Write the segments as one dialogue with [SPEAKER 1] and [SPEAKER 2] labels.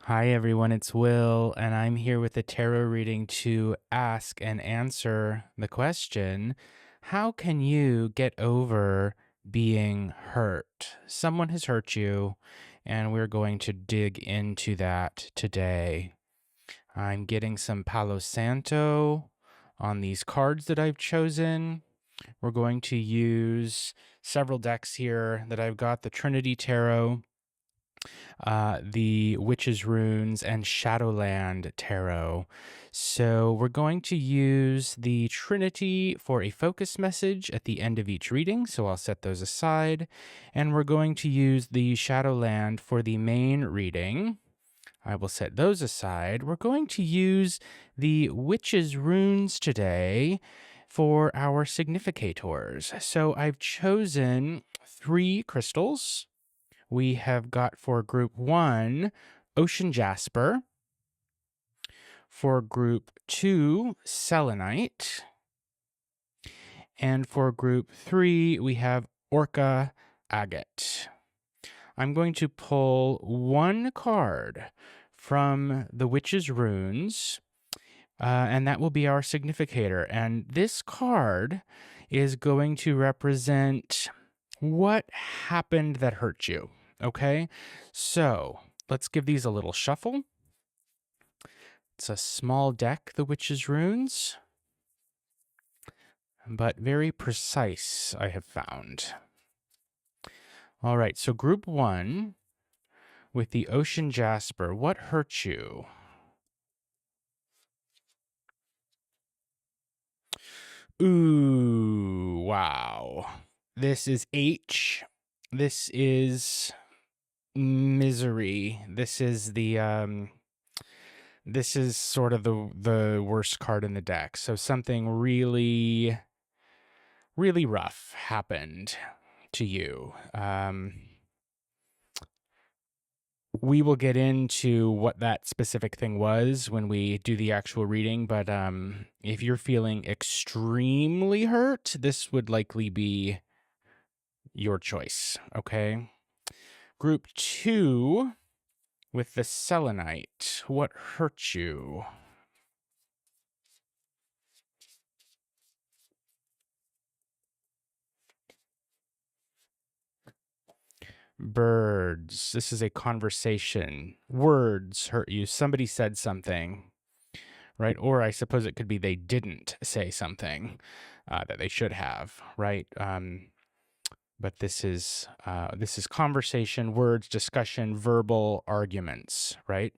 [SPEAKER 1] Hi everyone, it's Will, and I'm here with a tarot reading to ask and answer the question, how can you get over being hurt? Someone has hurt you, and we're going to dig into that today. I'm getting some Palo Santo on these cards that I've chosen. We're going to use several decks here that I've got, the Trinity Tarot, the Witch's Runes, and Shadowland Tarot. So we're going to use the Trinity for a focus message at the end of each reading, so I'll set those aside. And we're going to use the Shadowland for the main reading. I will set those aside. We're going to use the Witch's Runes today for our significators. So I've chosen 3 crystals. We have got for group 1, Ocean Jasper. For group 2, Selenite. And for group 3, we have Orca, Agate. I'm going to pull 1 card from the Witch's Runes, and that will be our significator. And this card is going to represent what happened that hurt you. Okay, so let's give these a little shuffle. It's a small deck, the Witch's Runes, but very precise, I have found. All right, so group 1 with the Ocean Jasper, what hurt you? Ooh, wow. This is H. This is misery. This is this is sort of the worst card in the deck. So something really rough happened to you. We will get into what that specific thing was when we do the actual reading, but if you're feeling extremely hurt, this would likely be your choice, okay? Group 2 with the Selenite, what hurt you? Birds. This is a conversation. Words hurt you. Somebody said something, right? Or I suppose it could be they didn't say something that they should have, right? But this is conversation, words, discussion, verbal arguments, right?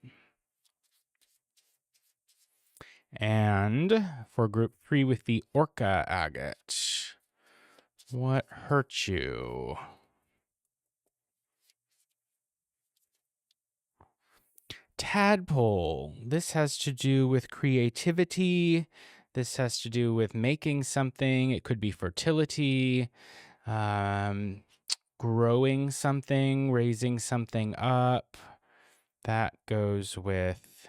[SPEAKER 1] And for group 3 with the Orca agate, what hurt you? Tadpole. This has to do with creativity. This has to do with making something. It could be fertility, growing something, raising something up. That goes with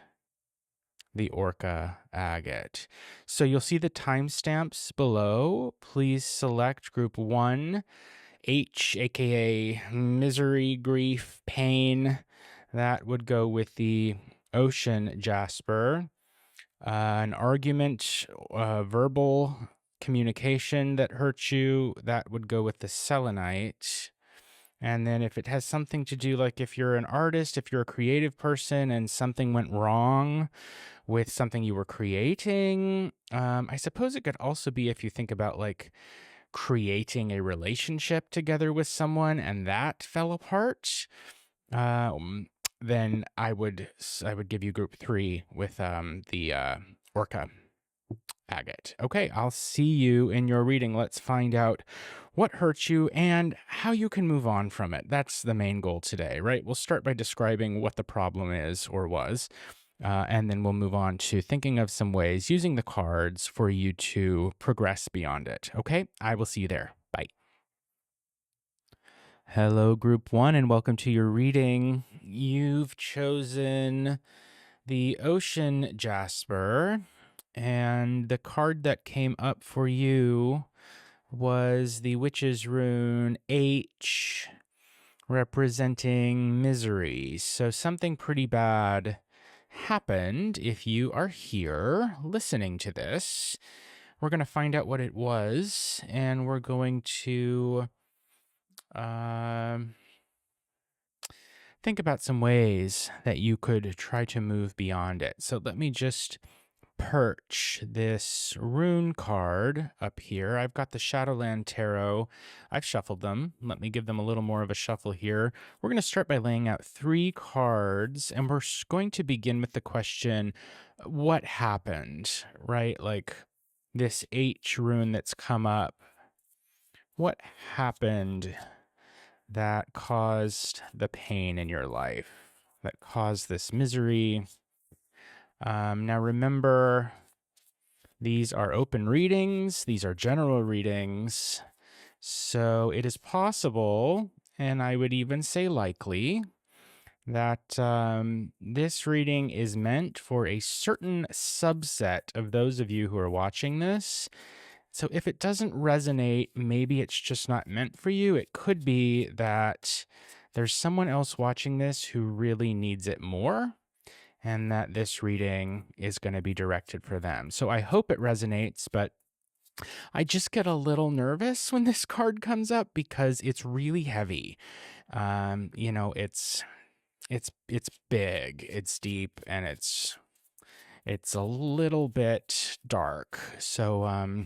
[SPEAKER 1] the Orca agate. So you'll see the timestamps below. Please select group 1, H, aka misery, grief, pain. That would go with the Ocean Jasper. An argument, verbal communication that hurts you, that would go with the Selenite. And then if it has something to do, like if you're an artist, if you're a creative person and something went wrong with something you were creating, I suppose it could also be if you think about like creating a relationship together with someone and that fell apart, then I would give you group 3 with the Orca agate. Okay, I'll see you in your reading. Let's find out what hurts you and how you can move on from it. That's the main goal today, right? We'll start by describing what the problem is or was, and then we'll move on to thinking of some ways using the cards for you to progress beyond it. Okay, I will see you there. Bye. Hello, group 1, and welcome to your reading. You've chosen the Ocean Jasper, and the card that came up for you was the Witch's Rune H. representing misery. So something pretty bad happened if you are here listening to this. We're going to find out what it was, and we're going to think about some ways that you could try to move beyond it. So let me just perch this rune card up here. I've got the Shadowland Tarot. I've shuffled them. Let me give them a little more of a shuffle here. We're going to start by laying out 3 cards, and we're going to begin with the question, what happened, right? Like this H rune that's come up. What happened that caused the pain in your life, that caused this misery? Now remember, these are open readings. These are general readings. So it is possible, and I would even say likely, that this reading is meant for a certain subset of those of you who are watching this. So if it doesn't resonate, maybe it's just not meant for you. It could be that there's someone else watching this who really needs it more, and that this reading is going to be directed for them. So I hope it resonates, but I just get a little nervous when this card comes up because it's really heavy. It's big, it's deep, and it's a little bit dark. So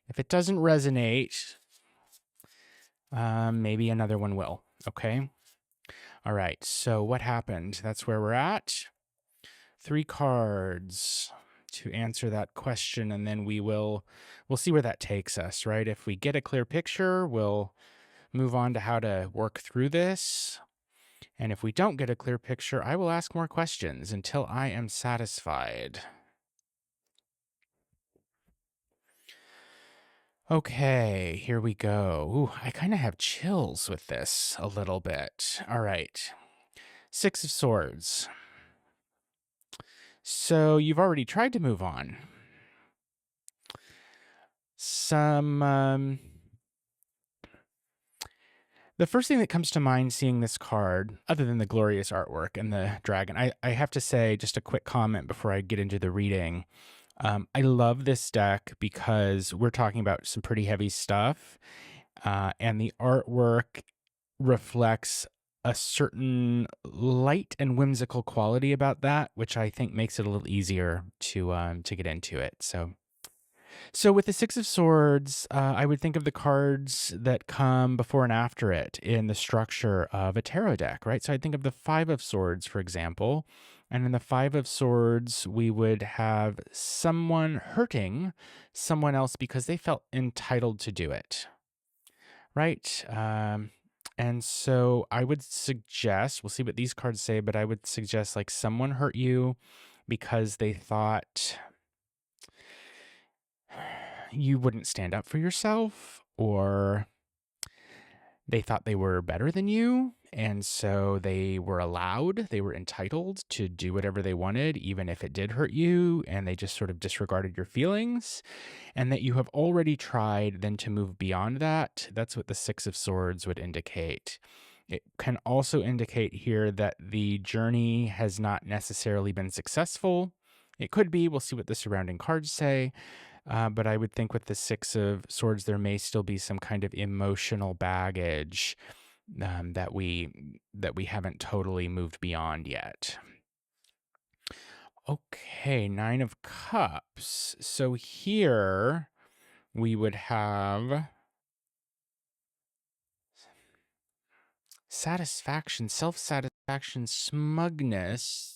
[SPEAKER 1] if it doesn't resonate, maybe another one will. Okay. All right. So what happened? That's where we're at. 3 cards to answer that question, and then we'll see where that takes us, right? If we get a clear picture, we'll move on to how to work through this. And if we don't get a clear picture, I will ask more questions until I am satisfied. Okay, here we go. Ooh, I kind of have chills with this a little bit. All right. 6 of Swords. So you've already tried to move on. The first thing that comes to mind seeing this card, other than the glorious artwork and the dragon, I have to say just a quick comment before I get into the reading. I love this deck because we're talking about some pretty heavy stuff, and the artwork reflects a certain light and whimsical quality about that, which I think makes it a little easier to get into it. So with the 6 of Swords, I would think of the cards that come before and after it in the structure of a tarot deck, right? So I'd think of the 5 of Swords, for example. And in the 5 of Swords, we would have someone hurting someone else because they felt entitled to do it, right? And so I would suggest, we'll see what these cards say, but I would suggest like someone hurt you because they thought you wouldn't stand up for yourself, or they thought they were better than you, and so they were entitled to do whatever they wanted, even if it did hurt you, and they just sort of disregarded your feelings, and that you have already tried then to move beyond that. That's what the 6 of Swords would indicate. It can also indicate here that the journey has not necessarily been successful. It could be. We'll see what the surrounding cards say. But I would think with the 6 of Swords, there may still be some kind of emotional baggage that we haven't totally moved beyond yet. Okay, 9 of Cups. So here we would have satisfaction, self-satisfaction, smugness.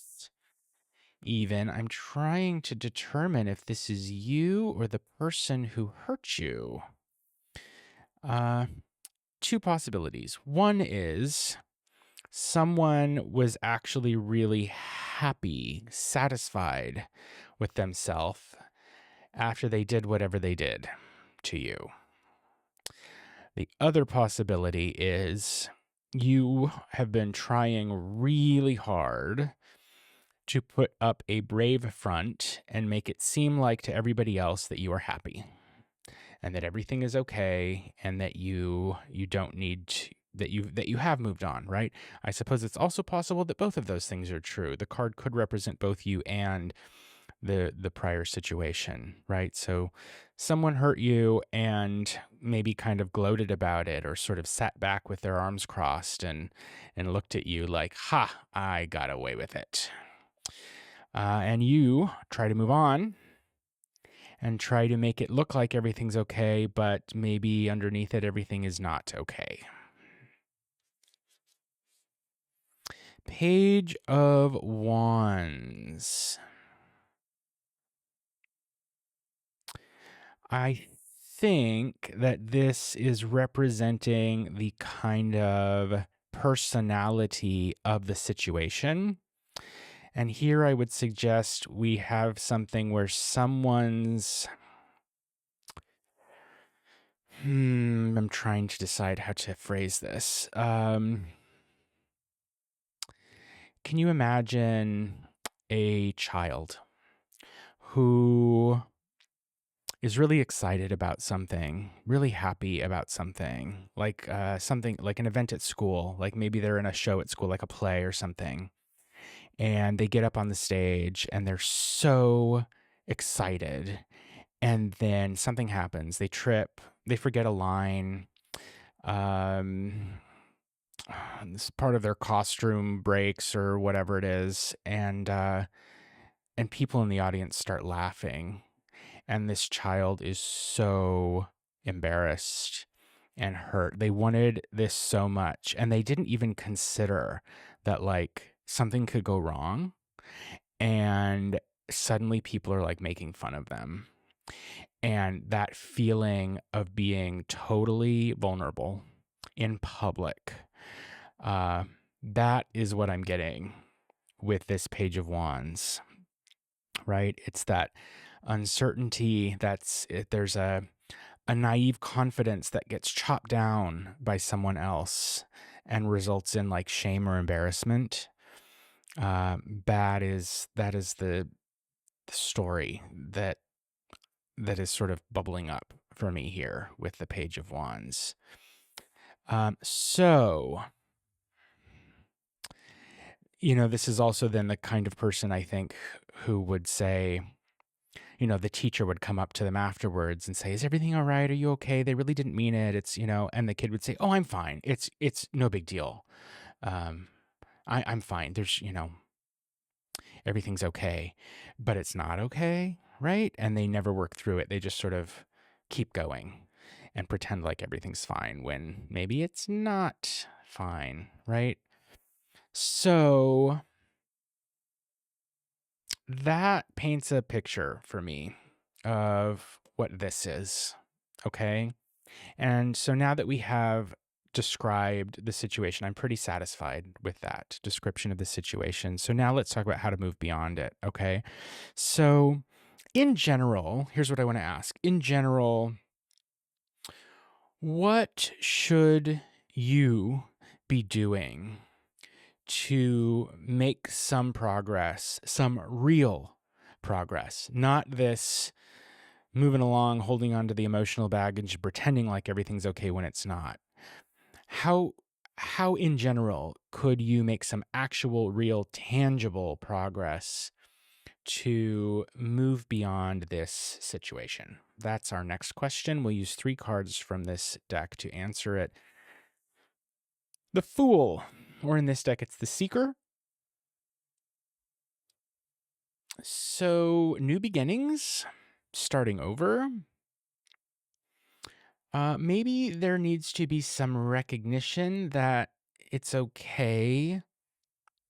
[SPEAKER 1] Even I'm trying to determine if this is you or the person who hurt you. 2 possibilities. One is someone was actually really happy, satisfied with themselves after they did whatever they did to you. The other possibility is you have been trying really hard to put up a brave front and make it seem like to everybody else that you are happy and that everything is okay and that you don't need you have moved on, right? I suppose it's also possible that both of those things are true. The card could represent both you and the prior situation, right? So someone hurt you and maybe kind of gloated about it, or sort of sat back with their arms crossed and looked at you like, ha, I got away with it. And you try to move on and try to make it look like everything's okay, but maybe underneath it, everything is not okay. Page of Wands. I think that this is representing the kind of personality of the situation. And here I would suggest we have something where someone's... I'm trying to decide how to phrase this. Can you imagine a child who is really excited about something, really happy about something, like something like an event at school, like maybe they're in a show at school, like a play or something, and they get up on the stage and they're so excited, and then something happens. They trip, they forget a line, this part of their costume breaks or whatever it is, and people in the audience start laughing. And this child is so embarrassed and hurt. They wanted this so much, and they didn't even consider that like something could go wrong, and suddenly people are like making fun of them. And that feeling of being totally vulnerable in public, that is what I'm getting with this Page of Wands, right? It's that uncertainty, there's a naive confidence that gets chopped down by someone else and results in like shame or embarrassment. That is the story that is sort of bubbling up for me here with the Page of Wands. So, this is also then the kind of person I think who would say, the teacher would come up to them afterwards and say, "Is everything all right? Are you okay? They really didn't mean it. It's, and the kid would say, "Oh, I'm fine. It's no big deal. I'm fine. There's, everything's okay," but it's not okay, right? And they never work through it. They just sort of keep going and pretend like everything's fine when maybe it's not fine, right? So that paints a picture for me of what this is, okay? And so now that we have described the situation, I'm pretty satisfied with that description of the situation. So now let's talk about how to move beyond it, okay? So in general, here's what I want to ask. In general, what should you be doing to make some progress, some real progress, not this moving along, holding on to the emotional baggage, pretending like everything's okay when it's not? How in general could you make some actual, real, tangible progress to move beyond this situation? That's our next question. We'll use 3 cards from this deck to answer it. The Fool, or in this deck, it's the Seeker. So, new beginnings, starting over. Maybe there needs to be some recognition that it's okay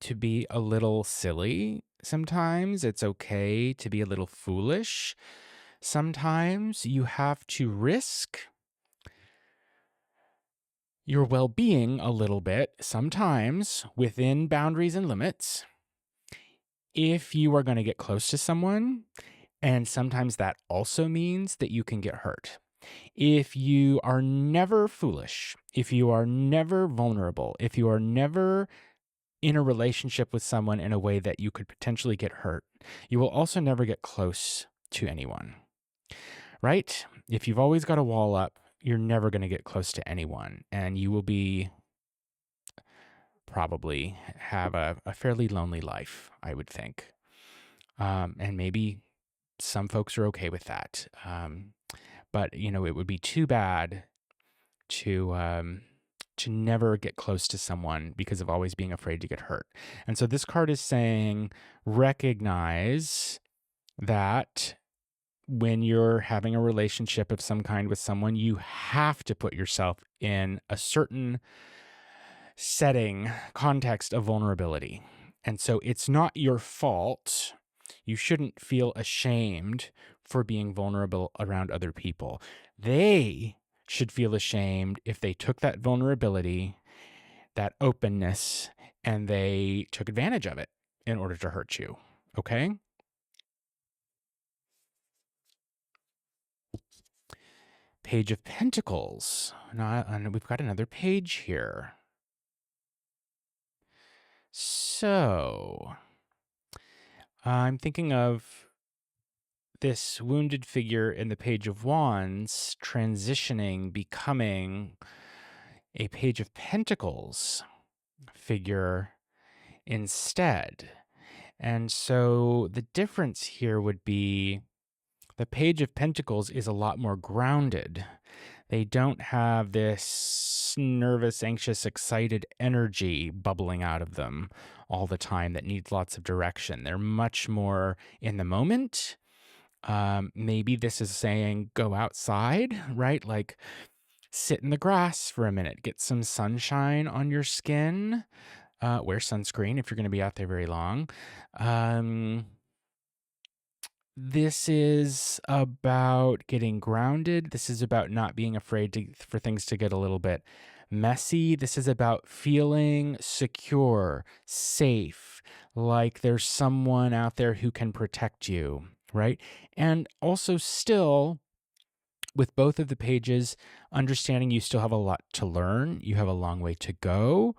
[SPEAKER 1] to be a little silly sometimes. It's okay to be a little foolish. Sometimes you have to risk your well-being a little bit, sometimes within boundaries and limits, if you are going to get close to someone. And sometimes that also means that you can get hurt. If you are never foolish, if you are never vulnerable, if you are never in a relationship with someone in a way that you could potentially get hurt, you will also never get close to anyone, right? If you've always got a wall up, you're never going to get close to anyone, and you will be probably have a fairly lonely life, I would think. And maybe some folks are okay with that. But it would be too bad to never get close to someone because of always being afraid to get hurt. And so this card is saying, recognize that when you're having a relationship of some kind with someone, you have to put yourself in a certain setting, context of vulnerability. And so it's not your fault. You shouldn't feel ashamed for being vulnerable around other people. They should feel ashamed if they took that vulnerability, that openness, and they took advantage of it in order to hurt you. Okay? Page of Pentacles. Now, we've got another page here. So, I'm thinking of this wounded figure in the Page of Wands transitioning, becoming a Page of Pentacles figure instead. And so the difference here would be the Page of Pentacles is a lot more grounded. They don't have this nervous, anxious, excited energy bubbling out of them all the time that needs lots of direction. They're much more in the moment. Maybe this is saying go outside, right? Like sit in the grass for a minute, get some sunshine on your skin, wear sunscreen if you're going to be out there very long. This is about getting grounded. This is about not being afraid for things to get a little bit messy. This is about feeling secure, safe, like there's someone out there who can protect you, right? And also still, with both of the pages, understanding you still have a lot to learn. You have a long way to go.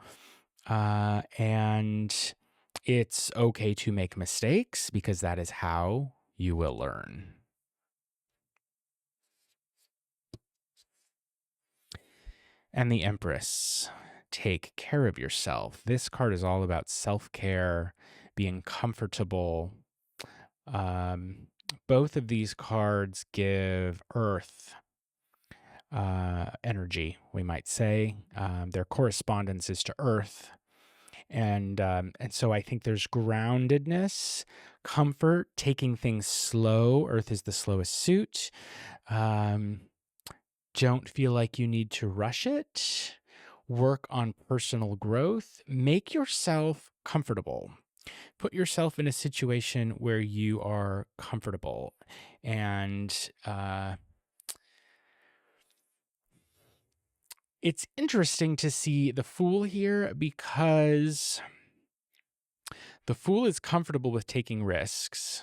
[SPEAKER 1] And it's okay to make mistakes because that is how you will learn. And the Empress, take care of yourself. This card is all about self-care, being comfortable. Both of these cards give Earth energy, we might say. Their correspondence is to Earth. And so I think there's groundedness, comfort, taking things slow. Earth is the slowest suit. Don't feel like you need to rush it. Work on personal growth. Make yourself comfortable. Put yourself in a situation where you are comfortable. And it's interesting to see the Fool here because the Fool is comfortable with taking risks,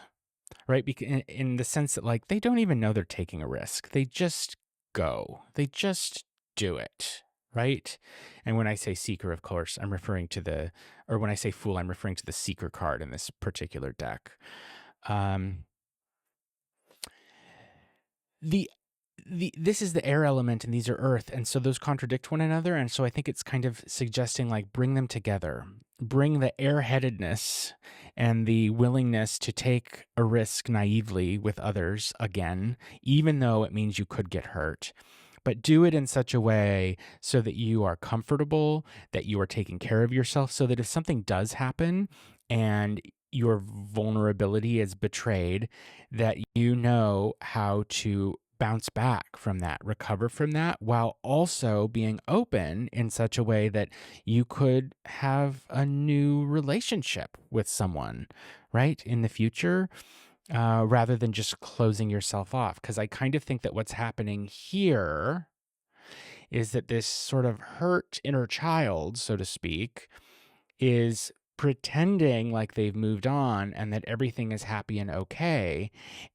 [SPEAKER 1] right? In the sense that, like, they don't even know they're taking a risk. They just go. They just do it, right? And when I say Seeker, of course, when I say Fool, I'm referring to the Seeker card in this particular deck. This is the air element and these are earth, and so those contradict one another, and so I think it's kind of suggesting, like, bring them together. Bring the airheadedness and the willingness to take a risk naively with others again, even though it means you could get hurt. But do it in such a way so that you are comfortable, that you are taking care of yourself, so that if something does happen and your vulnerability is betrayed, that you know how to bounce back from that, recover from that, while also being open in such a way that you could have a new relationship with someone, right, in the future, rather than just closing yourself off. Because I kind of think that what's happening here is that this sort of hurt inner child, so to speak, is pretending like they've moved on and that everything is happy and okay.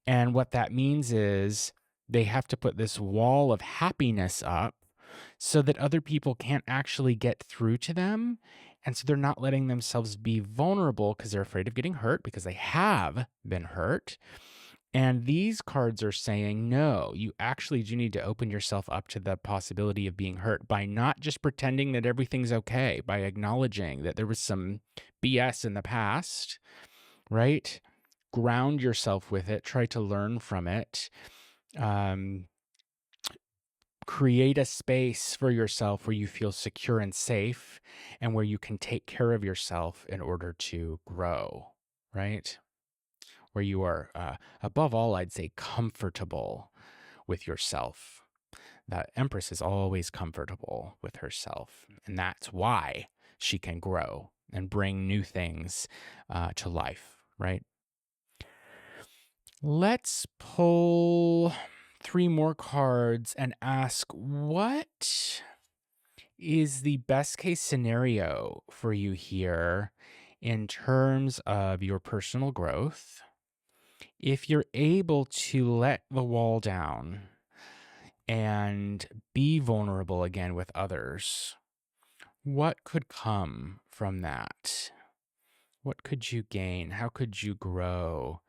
[SPEAKER 1] And what that means is they have to put this wall of happiness up so that other people can't actually get through to them. And so they're not letting themselves be vulnerable because they're afraid of getting hurt, because they have been hurt. And these cards are saying, no, you actually do need to open yourself up to the possibility of being hurt by not just pretending that everything's okay, by acknowledging that there was some BS in the past, right? Ground yourself with it, try to learn from it. Create a space for yourself where you feel secure and safe and where you can take care of yourself in order to grow, right? Where you are, above all, I'd say comfortable with yourself. That Empress is always comfortable with herself. And that's why she can grow and bring new things to life, right? Let's pull 3 more cards and ask, what is the best case scenario for you here in terms of your personal growth? If you're able to let the wall down and be vulnerable again with others, what could come from that? What could you gain? How could you grow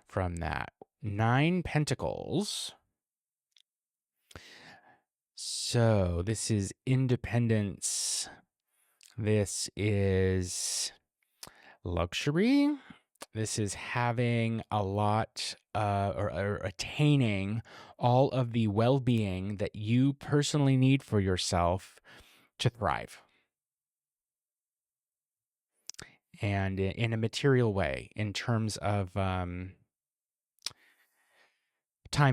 [SPEAKER 1] from that? 9 Pentacles. So this is independence. This is luxury. This is having a lot or attaining all of the well-being that you personally need for yourself to thrive. And in a material way, in terms of time,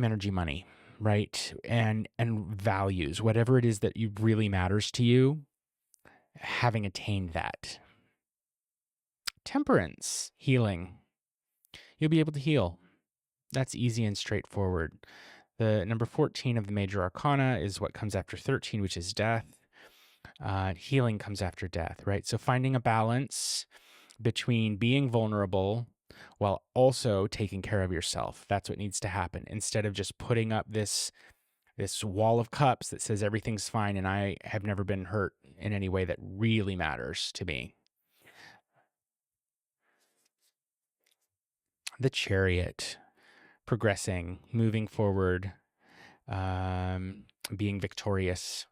[SPEAKER 1] energy, money, right? And values, whatever it is that you really matters to you, having attained that. Temperance, healing. You'll be able to heal. That's easy and straightforward. The number 14 of the major arcana is what comes after 13, which is death. Healing comes after death, right? So finding a balance between being vulnerable while also taking care of yourself. That's what needs to happen. Instead of just putting up this wall of cups that says everything's fine and I have never been hurt in any way that really matters to me. The Chariot, progressing, moving forward, being victorious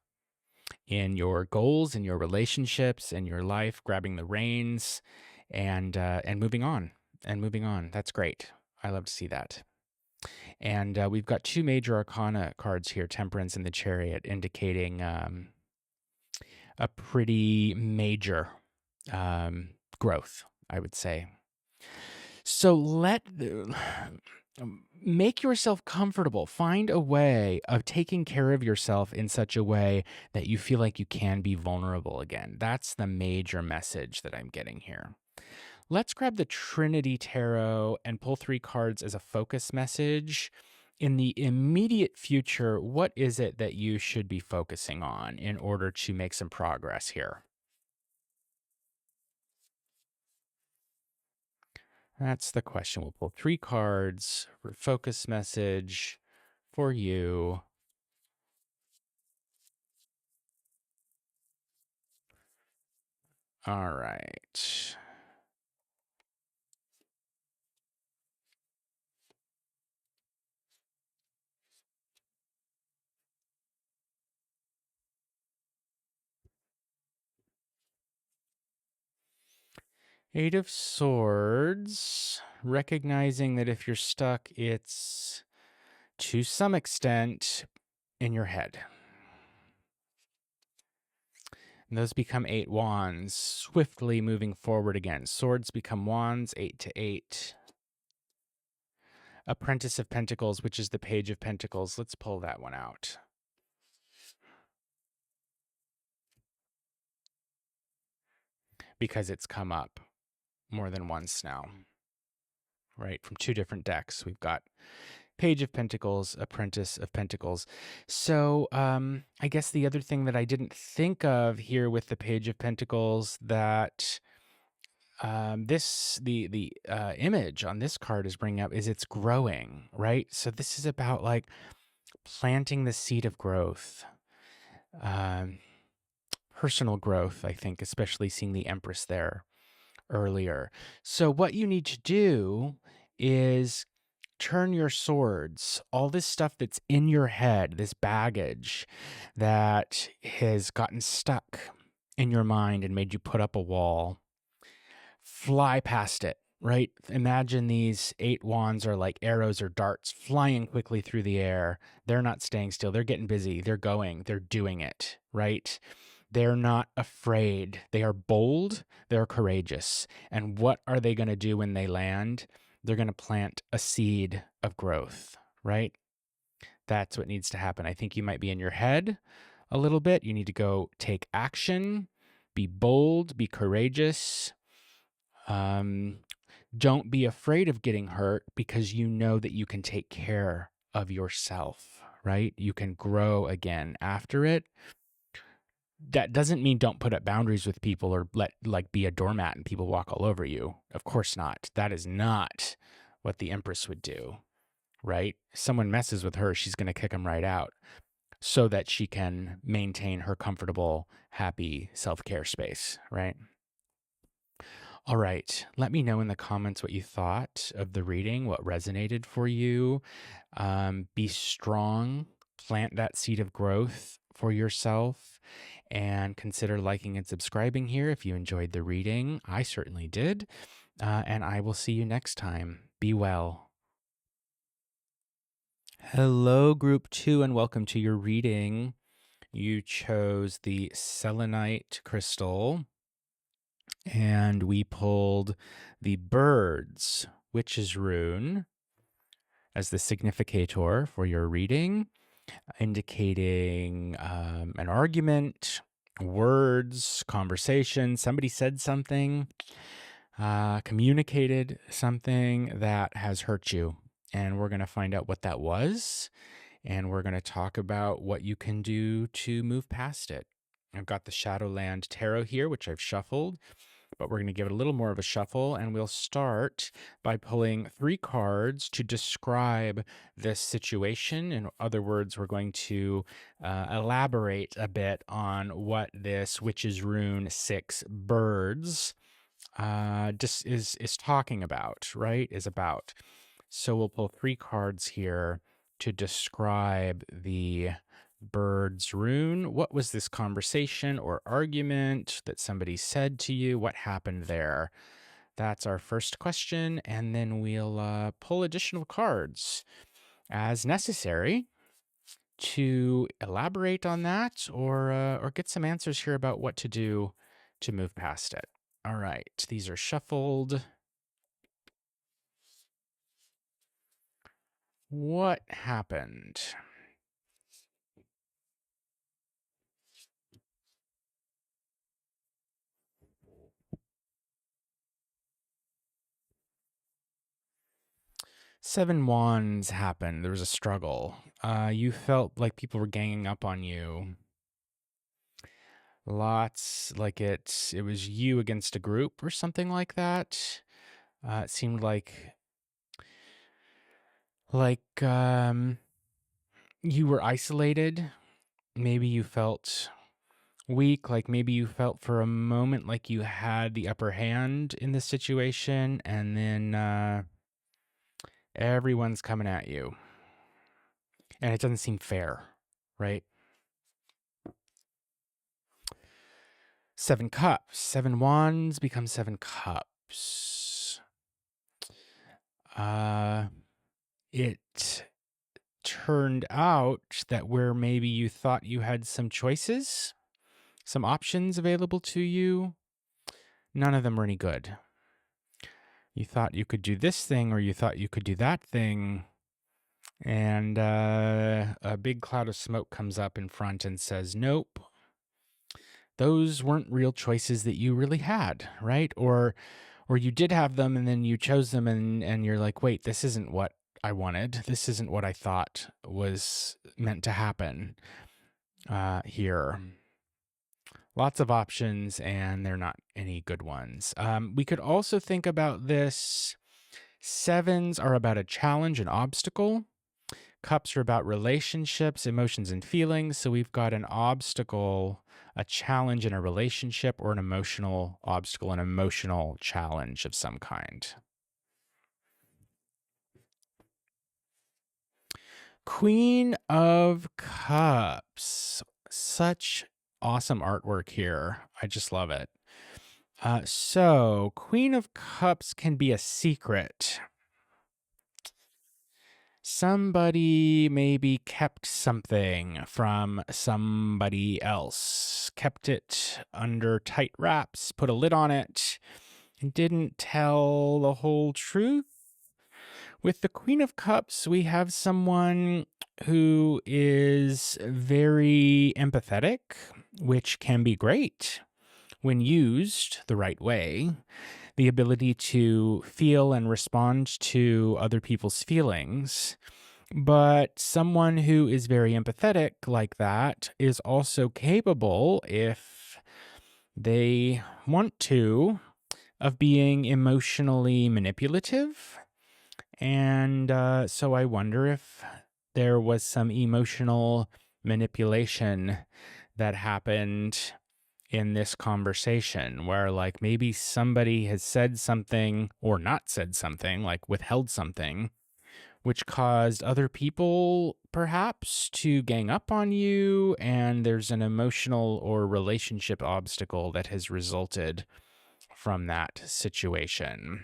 [SPEAKER 1] in your goals, in your relationships, in your life, grabbing the reins, and moving on, and moving on. That's great. I love to see that. And we've got 2 major arcana cards here, Temperance and the Chariot, indicating a pretty major growth, I would say. So make yourself comfortable. Find a way of taking care of yourself in such a way that you feel like you can be vulnerable again. That's the major message that I'm getting here. Let's grab the Trinity Tarot and pull 3 cards as a focus message. In the immediate future, what is it that you should be focusing on in order to make some progress here? That's the question. We'll pull 3 cards for focus message for you. All right. Eight of Swords, recognizing that if you're stuck, it's to some extent in your head. And those become 8 wands, swiftly moving forward again. Swords become wands, 8 to 8. Apprentice of Pentacles, which is the Page of Pentacles. Let's pull that one out. Because it's come up more than once now, right? From 2 different decks. We've got Page of Pentacles, Apprentice of Pentacles. So I guess the other thing that I didn't think of here with the Page of Pentacles that the image on this card is bringing up is it's growing, right? So this is about like planting the seed of growth, personal growth, I think, especially seeing the Empress there earlier. So what you need to do is turn your swords, all this stuff that's in your head, this baggage that has gotten stuck in your mind and made you put up a wall, fly past it, right? Imagine these 8 wands are like arrows or darts flying quickly through the air. They're not staying still. They're getting busy. They're going. They're doing it, right? They're not afraid. They are bold. They're courageous. And what are they going to do when they land? They're going to plant a seed of growth, right? That's what needs to happen. I think you might be in your head a little bit. You need to go take action, be bold, be courageous. Don't be afraid of getting hurt because you know that you can take care of yourself, right? You can grow again after it. That doesn't mean don't put up boundaries with people or be a doormat and people walk all over you. Of course not. That is not what the Empress would do, right? If someone messes with her, she's going to kick them right out so that she can maintain her comfortable, happy self-care space, right? All right. Let me know in the comments what you thought of the reading, what resonated for you. Be strong, plant that seed of growth for yourself, and consider liking and subscribing here if you enjoyed the reading. I certainly did. And I will see you next time. Be well. Hello, Group 2, and welcome to your reading. You chose the Selenite crystal. And we pulled the Birds Witch's Rune as the significator for your reading, indicating an argument, words, conversation. Somebody said something, communicated something that has hurt you. And we're going to find out what that was. And we're going to talk about what you can do to move past it. I've got the Shadowland Tarot here, which I've shuffled, but we're going to give it a little more of a shuffle, and we'll start by pulling 3 cards to describe this situation. In other words, we're going to elaborate a bit on what this Witch's Rune 6 Birds just is talking about, right? Is about. So we'll pull 3 cards here to describe the Bird's Rune. What was this conversation or argument that somebody said to you? What happened there? That's our first question, and then we'll pull additional cards as necessary to elaborate on that or get some answers here about what to do to move past it. All right, these are shuffled. What happened? Seven Wands happened. There was a struggle. You felt like people were ganging up on you. Lots like it was you against a group or something like that. It seemed like you were isolated. Maybe you felt weak, like maybe you felt for a moment like you had the upper hand in this situation, and then everyone's coming at you. And it doesn't seem fair, right? 7 cups. 7 wands become 7 cups. It turned out that where maybe you thought you had some choices, some options available to you, none of them were any good. You thought you could do this thing or you thought you could do that thing, and a big cloud of smoke comes up in front and says, nope, those weren't real choices that you really had, right? Or you did have them and then you chose them and you're like, wait, this isn't what I wanted. This isn't what I thought was meant to happen here. Lots of options, and they're not any good ones. We could also think about this. 7s are about a challenge, an obstacle. Cups are about relationships, emotions, and feelings. So we've got an obstacle, a challenge in a relationship, or an emotional obstacle, an emotional challenge of some kind. Queen of Cups. Such awesome artwork here. I just love it. So, Queen of Cups can be a secret. Somebody maybe kept something from somebody else, kept it under tight wraps, put a lid on it, and didn't tell the whole truth. With the Queen of Cups, we have someone who is very empathetic, which can be great when used the right way. The ability to feel and respond to other people's feelings. But someone who is very empathetic like that is also capable, if they want to, of being emotionally manipulative. And so I wonder if there was some emotional manipulation that happened in this conversation where, like, maybe somebody has said something or not said something, like withheld something, which caused other people perhaps to gang up on you, and there's an emotional or relationship obstacle that has resulted from that situation.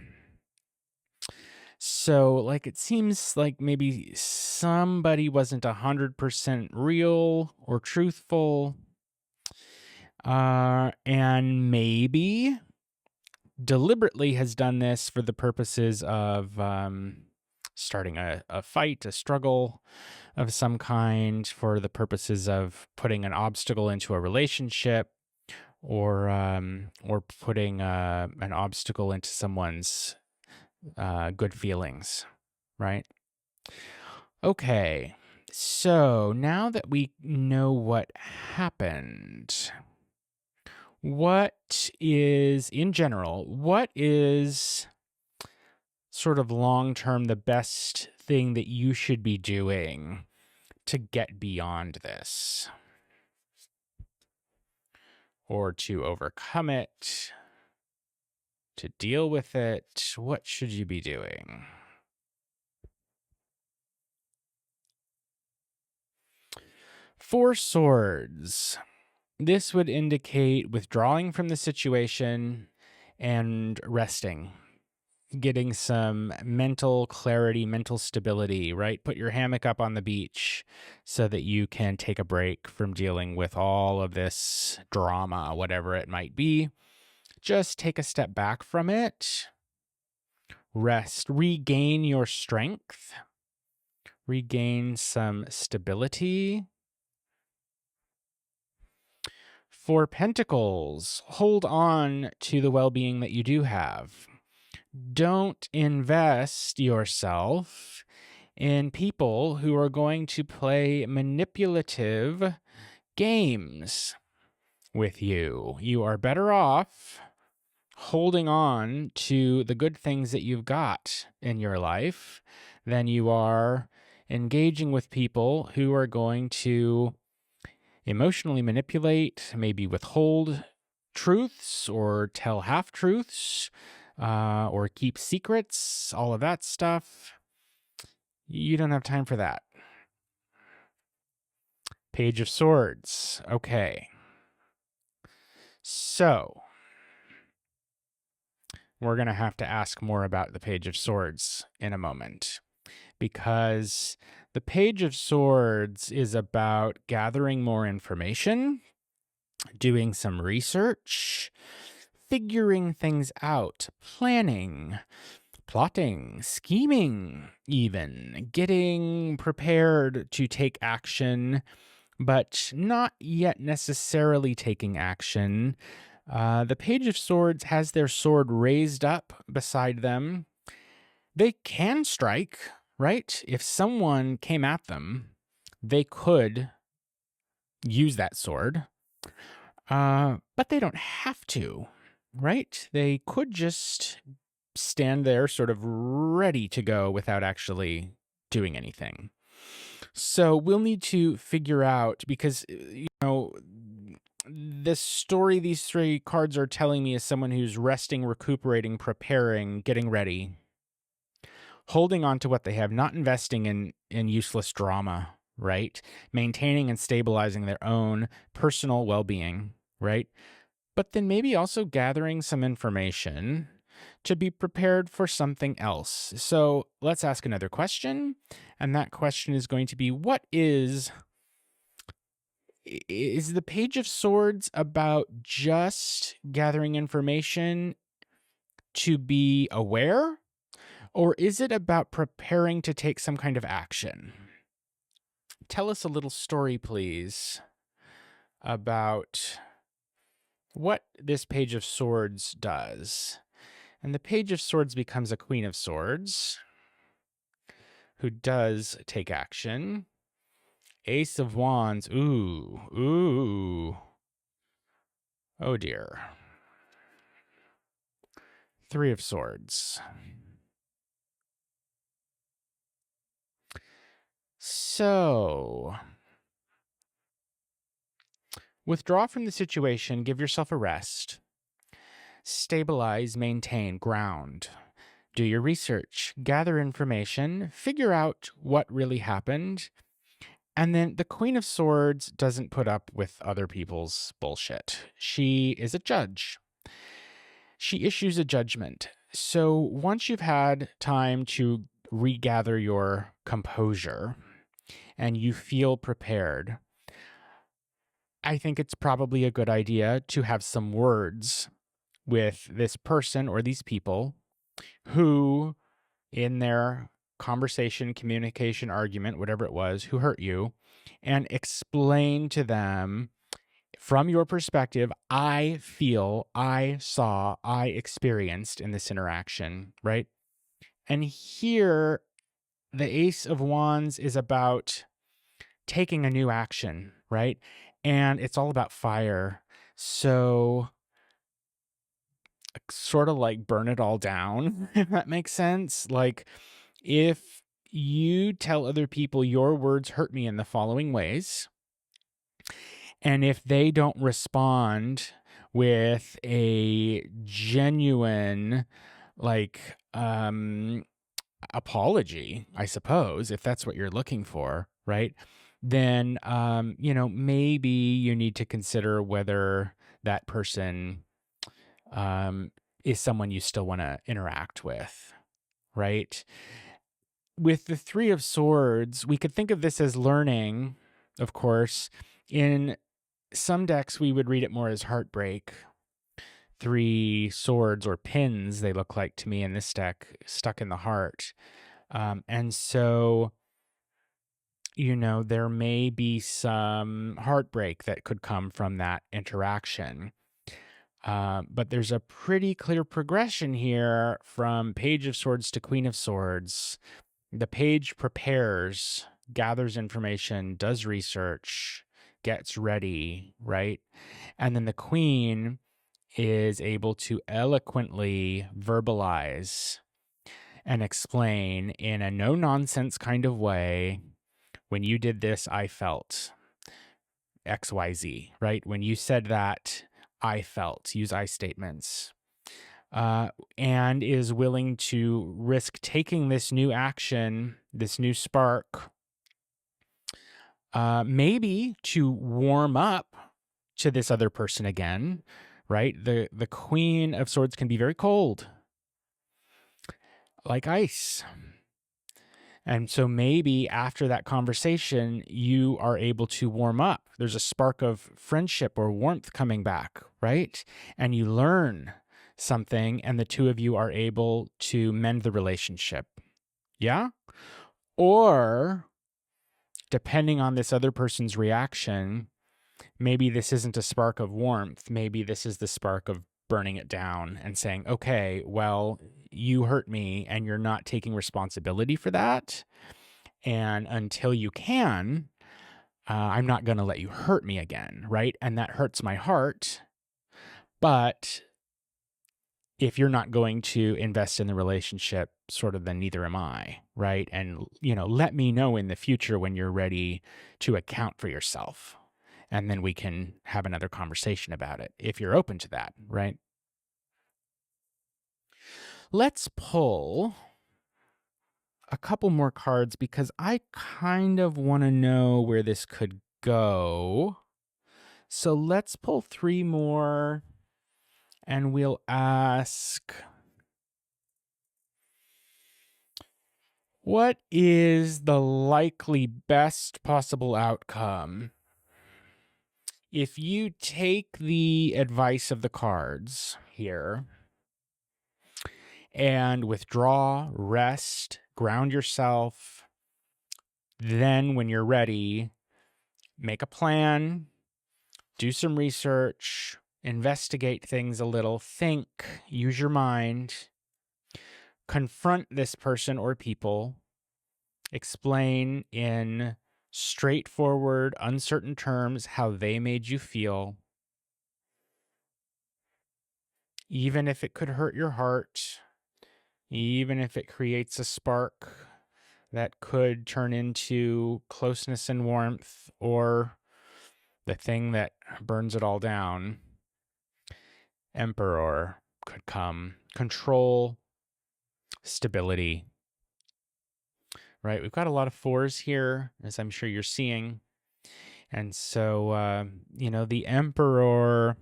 [SPEAKER 1] So, like, it seems like maybe somebody wasn't 100% real or truthful, and maybe deliberately has done this for the purposes of starting a fight, a struggle of some kind, for the purposes of putting an obstacle into a relationship, or putting an obstacle into someone's good feelings, right? Okay, so now that we know what happened, what is, in general, what is sort of long-term the best thing that you should be doing to get beyond this, or to overcome it, to deal with it? What should you be doing? Four Swords. This would indicate withdrawing from the situation and resting, getting some mental clarity, mental stability, right? Put your hammock up on the beach so that you can take a break from dealing with all of this drama, whatever it might be. Just take a step back from it. Rest, regain your strength, regain some stability. For Pentacles, hold on to the well-being that you do have. Don't invest yourself in people who are going to play manipulative games with you. You are better off holding on to the good things that you've got in your life than you are engaging with people who are going to emotionally manipulate, maybe withhold truths or tell half-truths, or keep secrets, all of that stuff. You don't have time for that. Page of Swords. Okay. So, we're going to have to ask more about the Page of Swords in a moment, because the Page of Swords is about gathering more information, doing some research, figuring things out, planning, plotting, scheming, even getting prepared to take action, but not yet necessarily taking action. The Page of Swords has their sword raised up beside them. They can strike, right? If someone came at them, they could use that sword, but they don't have to, right? They could just stand there sort of ready to go without actually doing anything. So we'll need to figure out, because, the story these three cards are telling me is someone who's resting, recuperating, preparing, getting ready. holding on to what they have, not investing in useless drama, right? Maintaining and stabilizing their own personal well-being, right? But then maybe also gathering some information to be prepared for something else. So let's ask another question. And that question is going to be, what is the Page of Swords about just gathering information to be aware? Or is it about preparing to take some kind of action? Tell us a little story, please, about what this Page of Swords does. And the Page of Swords becomes a Queen of Swords, who does take action. Ace of Wands. Ooh. Oh dear. Three of Swords. So, withdraw from the situation, give yourself a rest. Stabilize, maintain, ground. Do your research, gather information, figure out what really happened. And then the Queen of Swords doesn't put up with other people's bullshit. She is a judge. She issues a judgment. So once you've had time to regather your composure and you feel prepared, I think it's probably a good idea to have some words with this person or these people who, in their conversation, communication, argument, whatever it was, who hurt you, and explain to them from your perspective, I feel, I saw, I experienced in this interaction, right? And here, the Ace of Wands is about taking a new action, right? And it's all about fire. So, sort of like burn it all down, if that makes sense. Like, if you tell other people your words hurt me in the following ways, and if they don't respond with a genuine, like, apology, I suppose, if that's what you're looking for, right? Then, maybe you need to consider whether that person is someone you still want to interact with, right? With the Three of Swords, we could think of this as learning, of course. In some decks, we would read it more as heartbreak. Three swords or pins, they look like to me in this deck, stuck in the heart. And so, there may be some heartbreak that could come from that interaction. But there's a pretty clear progression here from Page of Swords to Queen of Swords. The page prepares, gathers information, does research, gets ready, right? And then the queen is able to eloquently verbalize and explain in a no-nonsense kind of way, when you did this, I felt XYZ, right? When you said that, I felt, use I statements. And is willing to risk taking this new action, this new spark, maybe to warm up to this other person again, right? The Queen of Swords can be very cold, like ice. And so maybe after that conversation, you are able to warm up. There's a spark of friendship or warmth coming back, right? And you learn something, and the two of you are able to mend the relationship. Yeah? Or, depending on this other person's reaction, maybe this isn't a spark of warmth. Maybe this is the spark of burning it down and saying, okay, well, you hurt me and you're not taking responsibility for that. And until you can, I'm not going to let you hurt me again, right? And that hurts my heart. But if you're not going to invest in the relationship, sort of, then neither am I, right? And, let me know in the future when you're ready to account for yourself. And then we can have another conversation about it, if you're open to that, right? Let's pull a couple more cards because I kind of want to know where this could go. So let's pull 3 more and we'll ask, what is the likely best possible outcome if you take the advice of the cards here and withdraw, rest, ground yourself? Then when you're ready, make a plan, do some research, investigate things a little, think, use your mind, confront this person or people, explain in straightforward, uncertain terms how they made you feel, even if it could hurt your heart, even if it creates a spark that could turn into closeness and warmth, or the thing that burns it all down. Emperor could come. Control, stability, right? We've got a lot of 4s here, as I'm sure you're seeing. And so, the Emperor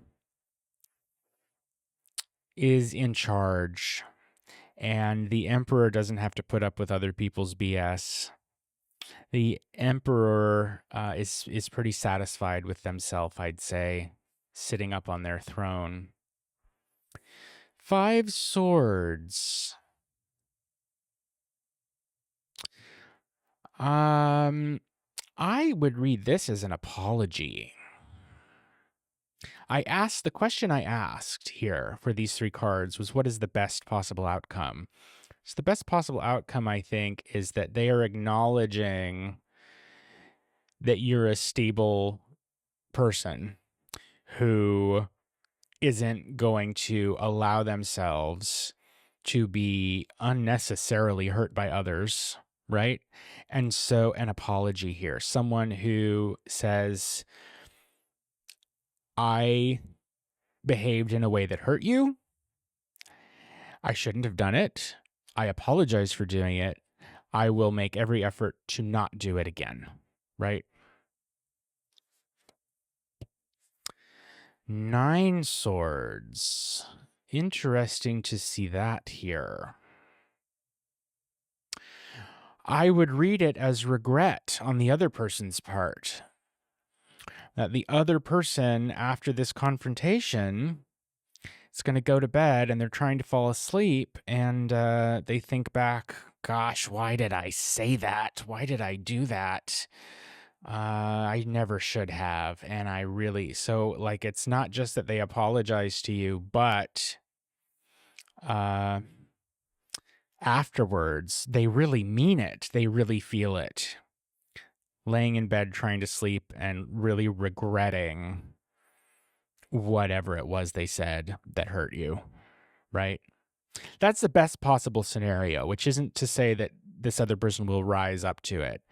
[SPEAKER 1] is in charge, and the Emperor doesn't have to put up with other people's BS. The Emperor is pretty satisfied with themselves, I'd say, sitting up on their throne. 5 swords. I would read this as an apology. The question I asked here for these 3 cards was, what is the best possible outcome? So the best possible outcome, I think, is that they are acknowledging that you're a stable person who isn't going to allow themselves to be unnecessarily hurt by others, right? And so an apology here, someone who says, I behaved in a way that hurt you. I shouldn't have done it. I apologize for doing it. I will make every effort to not do it again, right? 9 swords. Interesting to see that here. I would read it as regret on the other person's part. That the other person, after this confrontation, is going to go to bed and they're trying to fall asleep, and they think back, gosh, why did I say that? Why did I do that? I never should have. And it's not just that they apologize to you, but afterwards, they really mean it. They really feel it. Laying in bed, trying to sleep, and really regretting whatever it was they said that hurt you, right? That's the best possible scenario, which isn't to say that this other person will rise up to it.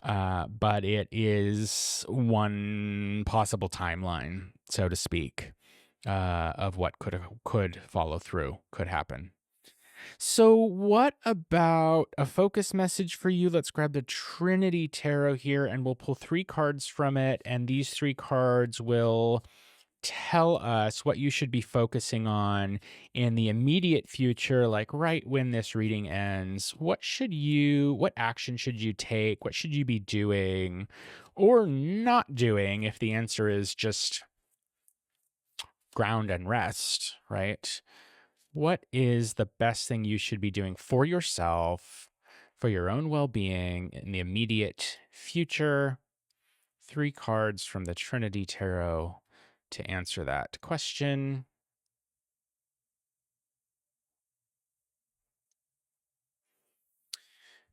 [SPEAKER 1] But it is one possible timeline, so to speak, of what could follow through, could happen. So what about a focus message for you? Let's grab the Trinity Tarot here, and we'll pull 3 cards from it, and these 3 cards will tell us what you should be focusing on in the immediate future, like right when this reading ends. What action should you take? What should you be doing or not doing if the answer is just ground and rest, right? What is the best thing you should be doing for yourself, for your own well-being in the immediate future? 3 cards from the Trinity Tarot to answer that question.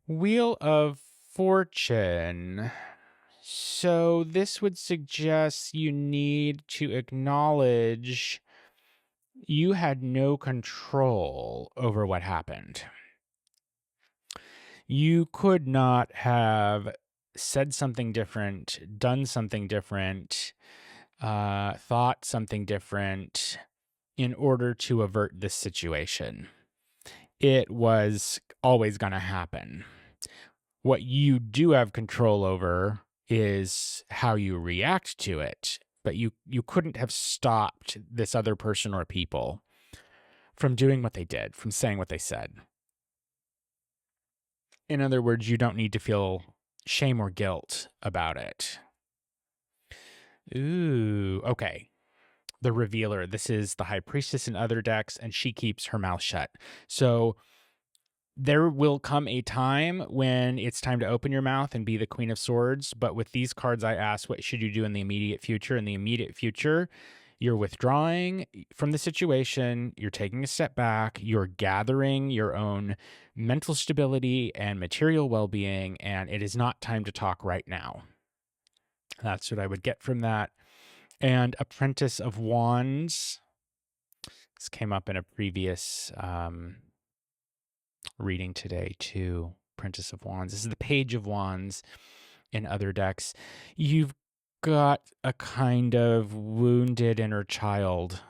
[SPEAKER 1] Wheel of Fortune. So this would suggest you need to acknowledge you had no control over what happened. You could not have said something different, done something different, thought something different in order to avert this situation. it was always going to happen. What you do have control over is how you react to it, but you couldn't have stopped this other person or people from doing what they did, from saying what they said. In other words, you don't need to feel shame or guilt about it. Ooh, okay. The revealer. This is the high priestess in other decks, and she keeps her mouth shut. So there will come a time when it's time to open your mouth and be the Queen of Swords. But with these cards, I asked, what should you do in the immediate future? In the immediate future, you're withdrawing from the situation. You're taking a step back. You're gathering your own mental stability and material well-being. And it is not time to talk right now. That's what I would get from that. And Apprentice of Wands. This came up in a previous reading today too. Apprentice of Wands. This is the Page of Wands in other decks. You've got a kind of wounded inner child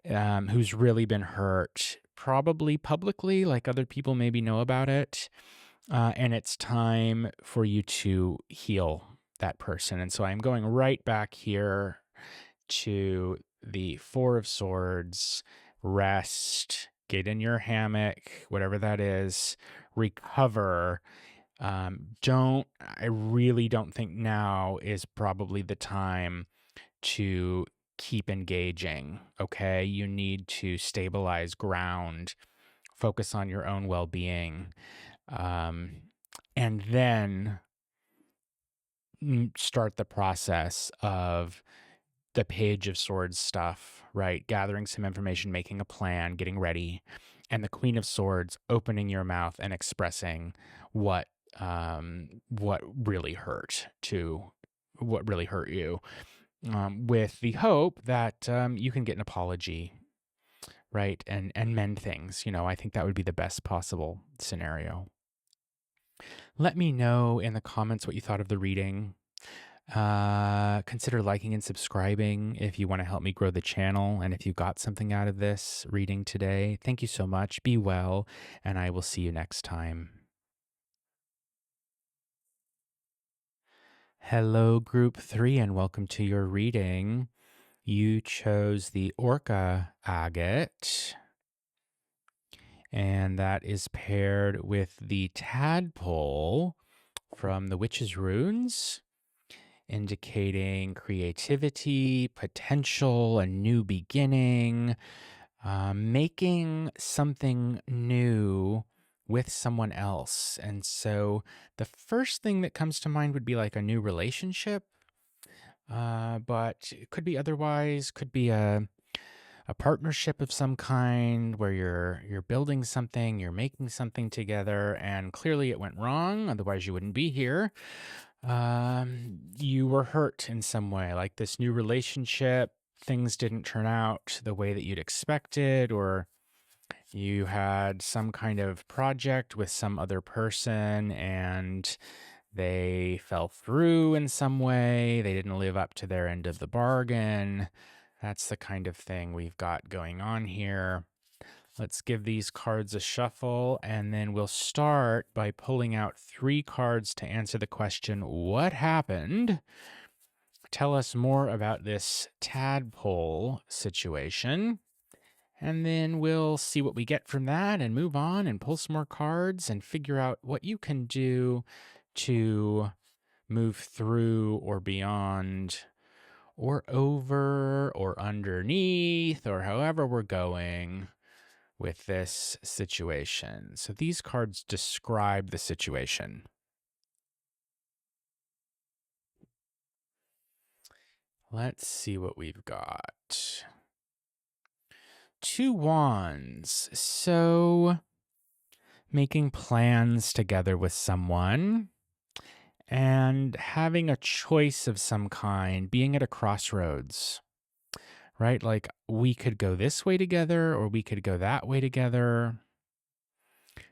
[SPEAKER 1] who's really been hurt, probably publicly, like other people maybe know about it. And it's time for you to heal that person. And so I'm going right back here to the Four of Swords. Rest, get in your hammock, whatever that is, recover. I really don't think now is probably the time to keep engaging. Okay. You need to stabilize ground, focus on your own well-being, and then start the process of the Page of Swords stuff, right? Gathering some information, making a plan, getting ready, and the Queen of Swords opening your mouth and expressing what really hurt you, with the hope that you can get an apology, right? And mend things. I think that would be the best possible scenario. Let me know in the comments what you thought of the reading. Consider liking and subscribing if you want to help me grow the channel. And if you got something out of this reading today, thank you so much. Be well, and I will see you next time. Hello, Group 3, and welcome to your reading. You chose the Orca Agate, and that is paired with the Tadpole from the Witch's Runes, indicating creativity, potential, a new beginning, making something new with someone else. And so the first thing that comes to mind would be like a new relationship, but it could be otherwise, could be a partnership of some kind where you're building something, you're making something together, and clearly it went wrong, otherwise you wouldn't be here. You were hurt in some way, like this new relationship, things didn't turn out the way that you'd expected, or you had some kind of project with some other person and they fell through in some way. They didn't live up to their end of the bargain. That's the kind of thing we've got going on here. Let's give these cards a shuffle, and then we'll start by pulling out 3 cards to answer the question, what happened? Tell us more about this tadpole situation. And then we'll see what we get from that and move on and pull some more cards and figure out what you can do to move through or beyond or over or underneath or however we're going with this situation. So these cards describe the situation. Let's see what we've got. 2 wands. So making plans together with someone and having a choice of some kind, being at a crossroads, right? Like we could go this way together or we could go that way together.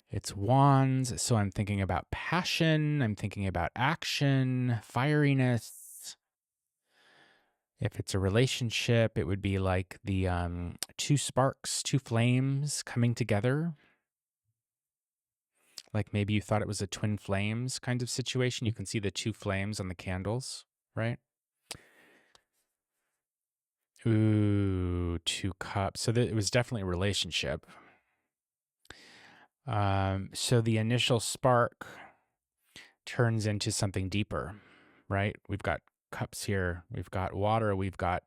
[SPEAKER 1] It's wands, so I'm thinking about passion, I'm thinking about action, fieriness. If it's a relationship, it would be like the 2 sparks, 2 flames coming together. Like maybe you thought it was a twin flames kind of situation. You can see the two flames on the candles, right? Ooh, 2 cups. So it was definitely a relationship. So the initial spark turns into something deeper, right? We've got cups here. We've got water. We've got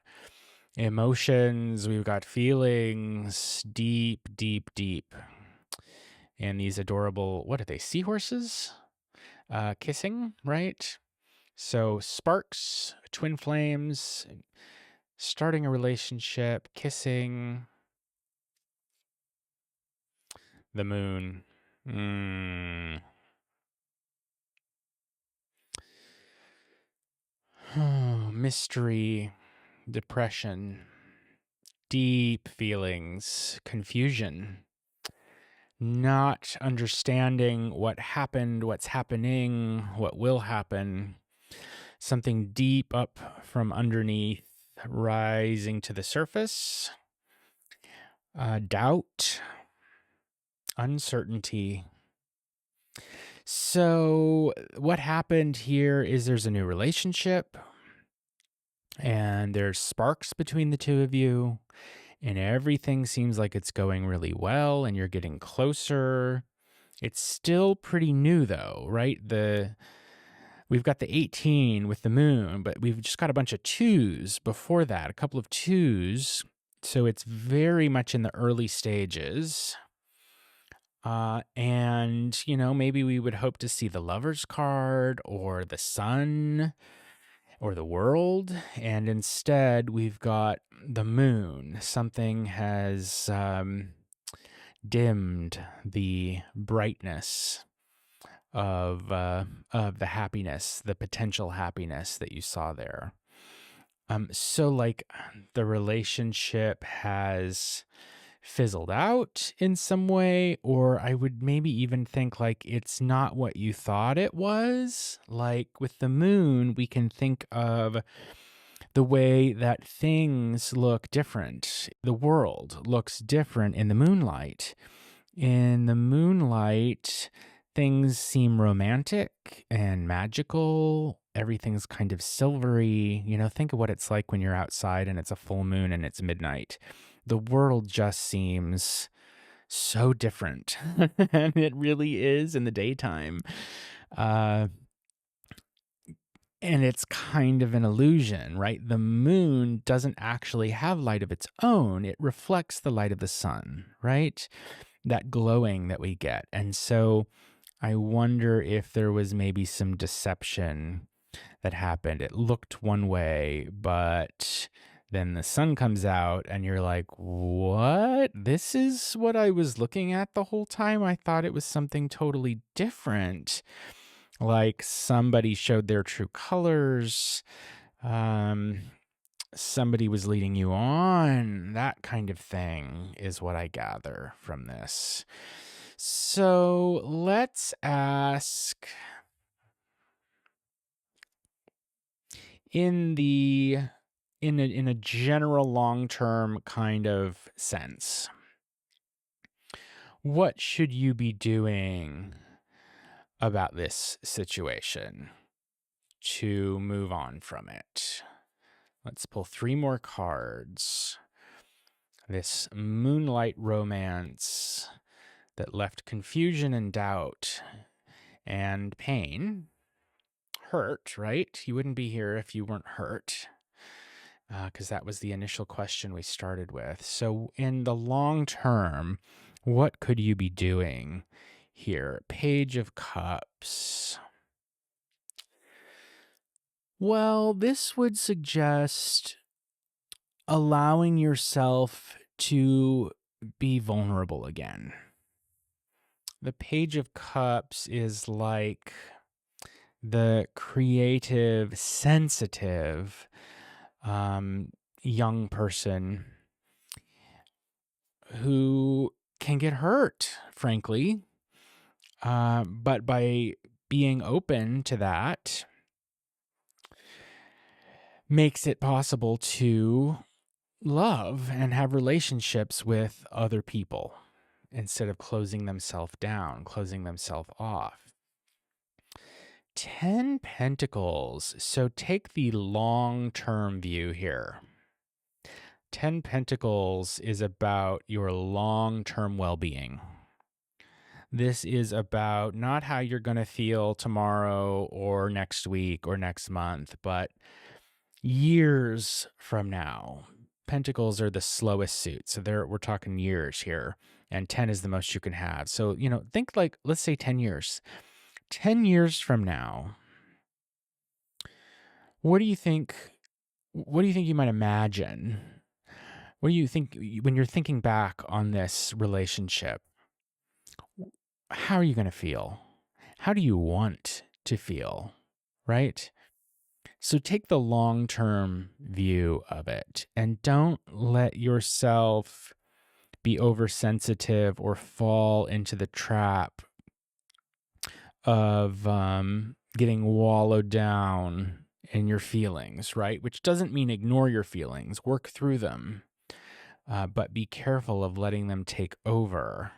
[SPEAKER 1] emotions. We've got feelings, deep, deep, deep. And these adorable, what are they? Seahorses? Kissing, right? So sparks, twin flames, starting a relationship, kissing, the moon. Mystery, depression, deep feelings, confusion, not understanding what happened, what's happening, what will happen, something deep up from underneath rising to the surface, doubt, uncertainty. So what happened here is there's a new relationship and there's sparks between the two of you, and everything seems like it's going really well and you're getting closer. It's still pretty new though, right? We've got the 18 with the moon, but we've just got a bunch of 2s before that, a couple of 2s. So it's very much in the early stages. And, maybe we would hope to see the Lover's card or the Sun or the World. And instead, we've got the moon. Something has dimmed the brightness of the happiness, the potential happiness that you saw there. So like the relationship has fizzled out in some way, or I would maybe even think like it's not what you thought it was. Like with the moon, we can think of the way that things look different. The world looks different in the moonlight. In the moonlight, things seem romantic and magical. Everything's kind of silvery. Think of what it's like when you're outside and it's a full moon and it's midnight. The world just seems so different. And it really is in the daytime. And it's kind of an illusion, right? The moon doesn't actually have light of its own. It reflects the light of the sun, right? That glowing that we get. And so I wonder if there was maybe some deception that happened. It looked one way, but then the sun comes out and you're like, what? This is what I was looking at the whole time? I thought it was something totally different. Like somebody showed their true colors. Somebody was leading you on. That kind of thing is what I gather from this. So let's ask, in a general long-term kind of sense, what should you be doing about this situation to move on from it? Let's pull 3 more cards. This moonlight romance that left confusion and doubt and pain. Hurt, right? You wouldn't be here if you weren't hurt, because that was the initial question we started with. So in the long term, what could you be doing here? Page of Cups. Well, this would suggest allowing yourself to be vulnerable again. The Page of Cups is like the creative, sensitive young person who can get hurt, frankly. But by being open to that, makes it possible to love and have relationships with other people. instead of closing themselves down, closing themselves off. 10 Pentacles. So take the long-term view here. 10 Pentacles is about your long-term well-being. This is about not how you're going to feel tomorrow or next week or next month, but years from now. Pentacles are the slowest suit. So we're talking years here, and 10 is the most you can have. So, think like, let's say 10 years. 10 years from now, what do you think you might imagine? What do you think when you're thinking back on this relationship? How are you going to feel? How do you want to feel? Right? So take the long-term view of it and don't let yourself be oversensitive or fall into the trap of getting wallowed down in your feelings, right? Which doesn't mean ignore your feelings, work through them, but be careful of letting them take over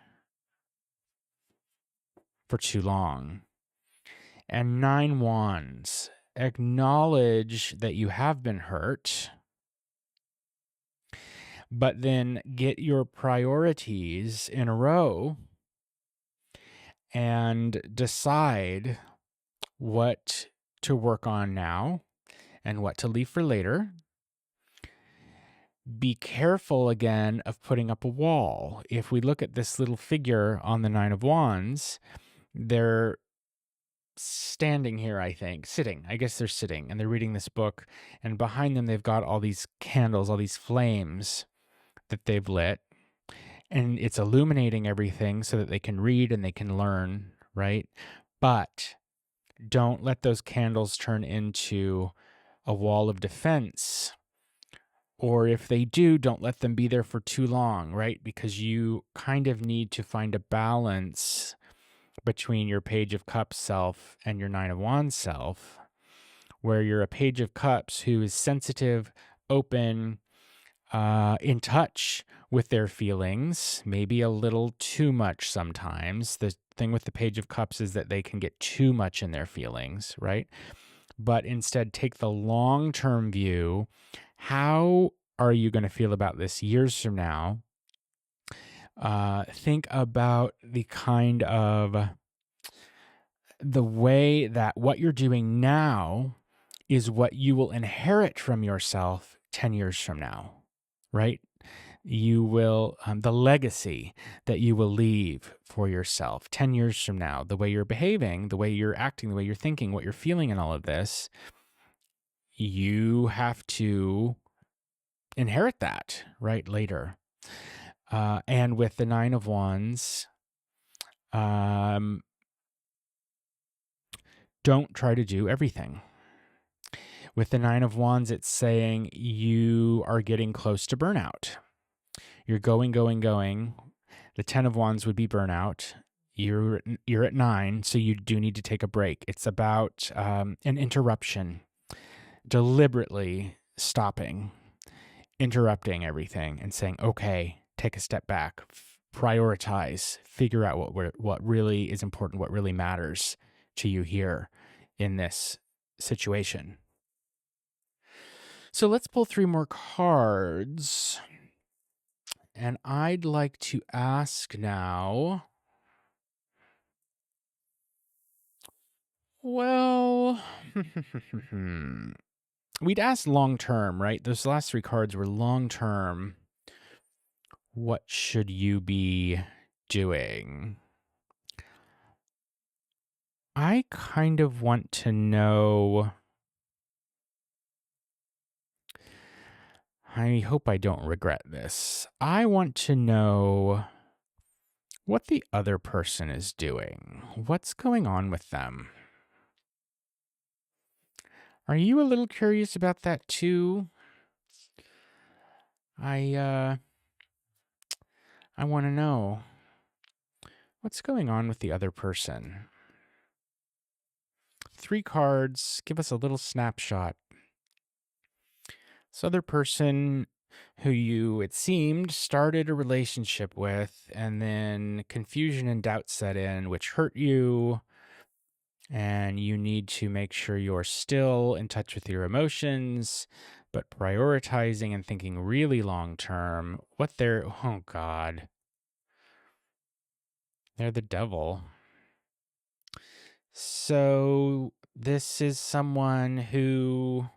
[SPEAKER 1] for too long. And 9 Wands, acknowledge that you have been hurt, but then get your priorities in a row and decide what to work on now and what to leave for later. Be careful again of putting up a wall. If we look at this little figure on the 9 of Wands, they're standing here, I think, sitting. I guess they're sitting and they're reading this book, and behind them they've got all these candles, all these flames that they've lit, and it's illuminating everything so that they can read and they can learn, right? But don't let those candles turn into a wall of defense. Or if they do, don't let them be there for too long, right? Because you kind of need to find a balance between your Page of Cups self and your 9 of Wands self, where you're a Page of Cups who is sensitive, open, in touch with their feelings, maybe a little too much sometimes. The thing with the Page of Cups is that they can get too much in their feelings, right? But instead take the long-term view. How are you going to feel about this years from now? Think about the way that what you're doing now is what you will inherit from yourself 10 years from now, right? You will, the legacy that you will leave for yourself 10 years from now, the way you're behaving, the way you're acting, the way you're thinking, what you're feeling, and all of this, you have to inherit that, right, later. And with the 9 of Wands, don't try to do everything. With the 9 of Wands, it's saying you are getting close to burnout. You're going. The 10 of Wands would be burnout. You're at 9, so you do need to take a break. It's about an interruption, deliberately stopping, interrupting everything and saying, okay, take a step back, prioritize, figure out what really is important, what really matters to you here in this situation. So let's pull 3 more cards. And I'd like to ask now, well, we'd asked long term, right? Those last 3 cards were long term. What should you be doing? I kind of want to know. I hope I don't regret this. I want to know what the other person is doing. What's going on with them? Are you a little curious about that too? I want to know what's going on with the other person. 3 cards, give us a little snapshot. This other person who you, it seemed, started a relationship with, and then confusion and doubt set in, which hurt you. And you need to make sure you're still in touch with your emotions, but prioritizing and thinking really long term. Oh God, they're the devil. So this is someone who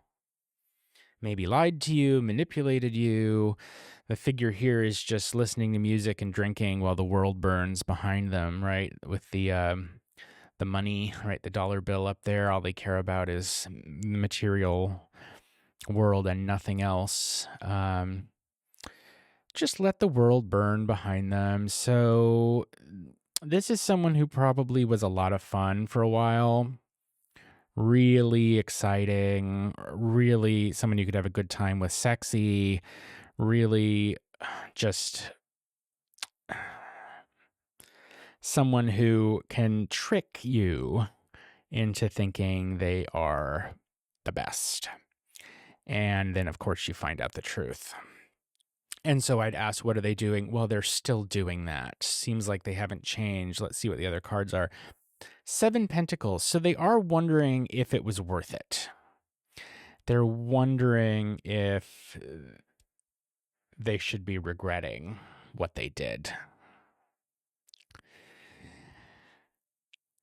[SPEAKER 1] maybe lied to you, manipulated you. The figure here is just listening to music and drinking while the world burns behind them, right? With the money, right? The dollar bill up there. All they care about is the material world and nothing else. Just let the world burn behind them. So this is someone who probably was a lot of fun for a while. Really exciting, really someone you could have a good time with, sexy, really just someone who can trick you into thinking they are the best. And then, of course, you find out the truth. And so I'd ask, what are they doing? Well, they're still doing that. Seems like they haven't changed. Let's see what the other cards are. 7 Pentacles. So they are wondering if it was worth it. They're wondering if they should be regretting what they did.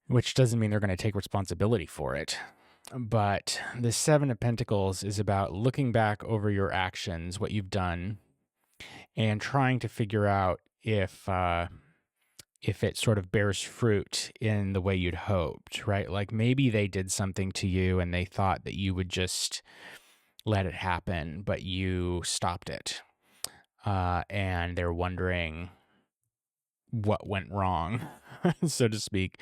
[SPEAKER 1] Which doesn't mean they're going to take responsibility for it. But the 7 of Pentacles is about looking back over your actions, what you've done, and trying to figure out if it sort of bears fruit in the way you'd hoped, right? Like maybe they did something to you and they thought that you would just let it happen, but you stopped it. And they're wondering what went wrong, so to speak.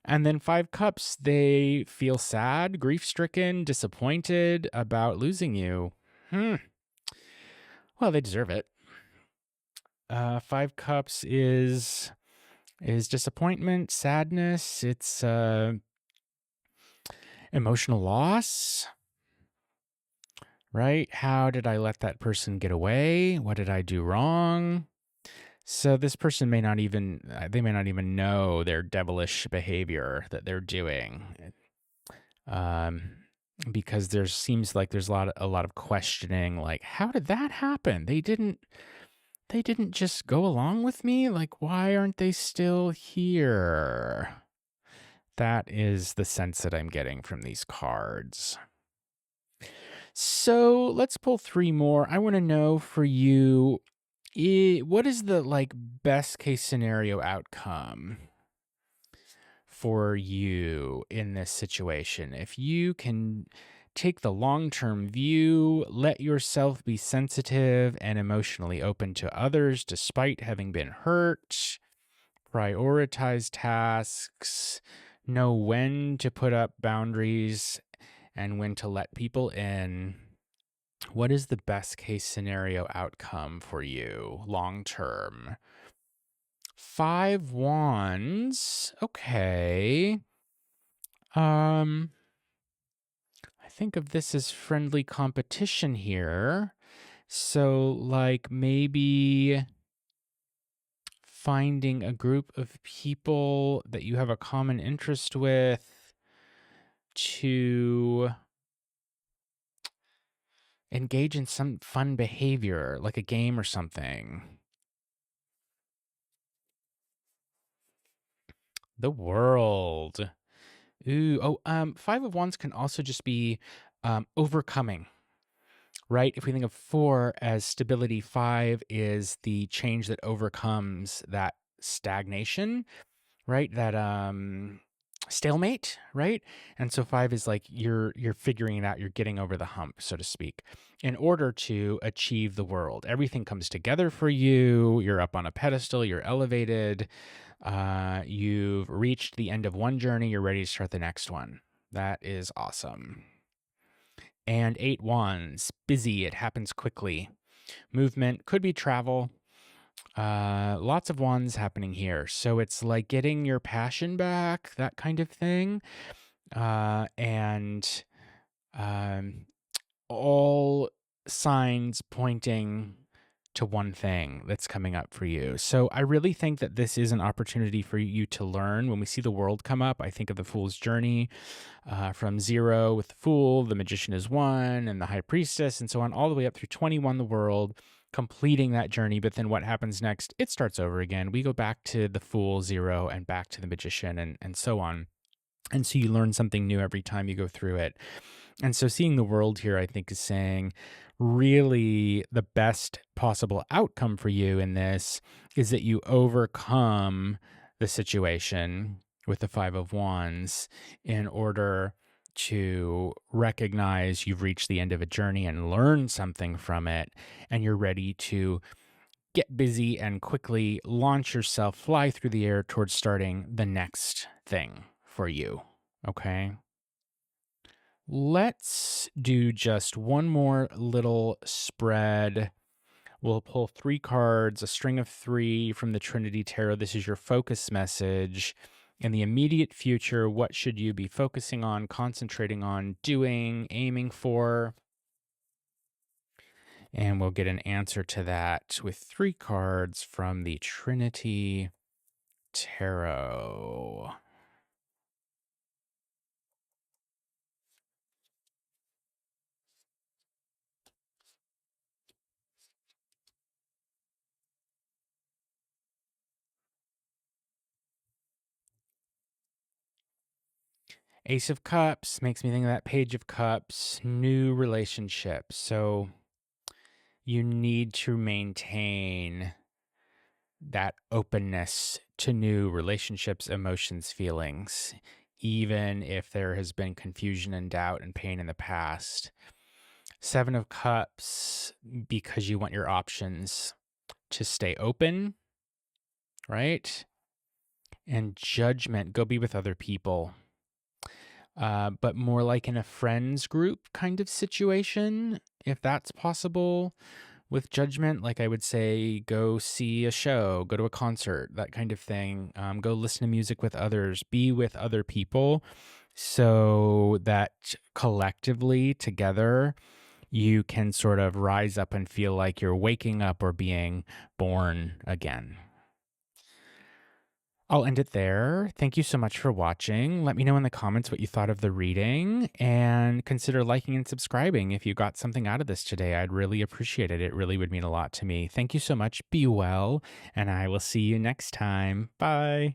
[SPEAKER 1] And then 5 Cups, they feel sad, grief-stricken, disappointed about losing you. Well, they deserve it. 5 Cups is disappointment, sadness. It's emotional loss, right? How did I let that person get away? What did I do wrong? So this person may not even know their devilish behavior that they're doing, because there seems like there's a lot of questioning. Like, how did that happen? They didn't just go along with me. Like, why aren't they still here? That is the sense that I'm getting from these cards. So let's pull 3 more. I want to know for you, what is the best case scenario outcome for you in this situation? If you can take the long-term view, let yourself be sensitive and emotionally open to others despite having been hurt, prioritize tasks, know when to put up boundaries and when to let people in. What is the best case scenario outcome for you long term? 5 Wands. Okay. I think of this as friendly competition here. So maybe finding a group of people that you have a common interest with to engage in some fun behavior, like a game or something. The World. Ooh, 5 of Wands can also just be overcoming, right? If we think of 4 as stability, 5 is the change that overcomes that stagnation, right? That stalemate, right? And so 5 is like you're figuring it out, you're getting over the hump, so to speak, in order to achieve the world. Everything comes together for you. You're up on a pedestal, you're elevated. You've reached the end of one journey, you're ready to start the next one. That is awesome. And 8 Wands, busy, it happens quickly. Movement, could be travel. Lots of wands happening here. So it's like getting your passion back, that kind of thing. And all signs pointing to one thing that's coming up for you. So I really think that this is an opportunity for you to learn. When we see the world come up, I think of the Fool's Journey, from 0 with the Fool, the Magician is 1, and the High Priestess, and so on, all the way up through 21, the world, completing that journey. But then what happens next? It starts over again. We go back to the Fool, 0, and back to the Magician, and so on. And so you learn something new every time you go through it. And so seeing the world here, I think, is saying really the best possible outcome for you in this is that you overcome the situation with the Five of Wands in order to recognize you've reached the end of a journey and learn something from it. And you're ready to get busy and quickly launch yourself, fly through the air towards starting the next thing for you. Okay. Let's do just one more little spread. We'll pull 3 cards, a string of 3 from the Trinity Tarot. This is your focus message. In the immediate future, what should you be focusing on, concentrating on, doing, aiming for? And we'll get an answer to that with 3 cards from the Trinity Tarot. Ace of Cups makes me think of that Page of Cups, new relationships. So you need to maintain that openness to new relationships, emotions, feelings, even if there has been confusion and doubt and pain in the past. 7 of Cups, because you want your options to stay open, right? And Judgment, go be with other people. But more like in a friends group kind of situation, if that's possible. With Judgment, like I would say, go see a show, go to a concert, that kind of thing. Go listen to music with others, be with other people so that collectively together you can sort of rise up and feel like you're waking up or being born again. I'll end it there. Thank you so much for watching. Let me know in the comments what you thought of the reading, and consider liking and subscribing if you got something out of this today. I'd really appreciate it. It really would mean a lot to me. Thank you so much. Be well, and I will see you next time. Bye.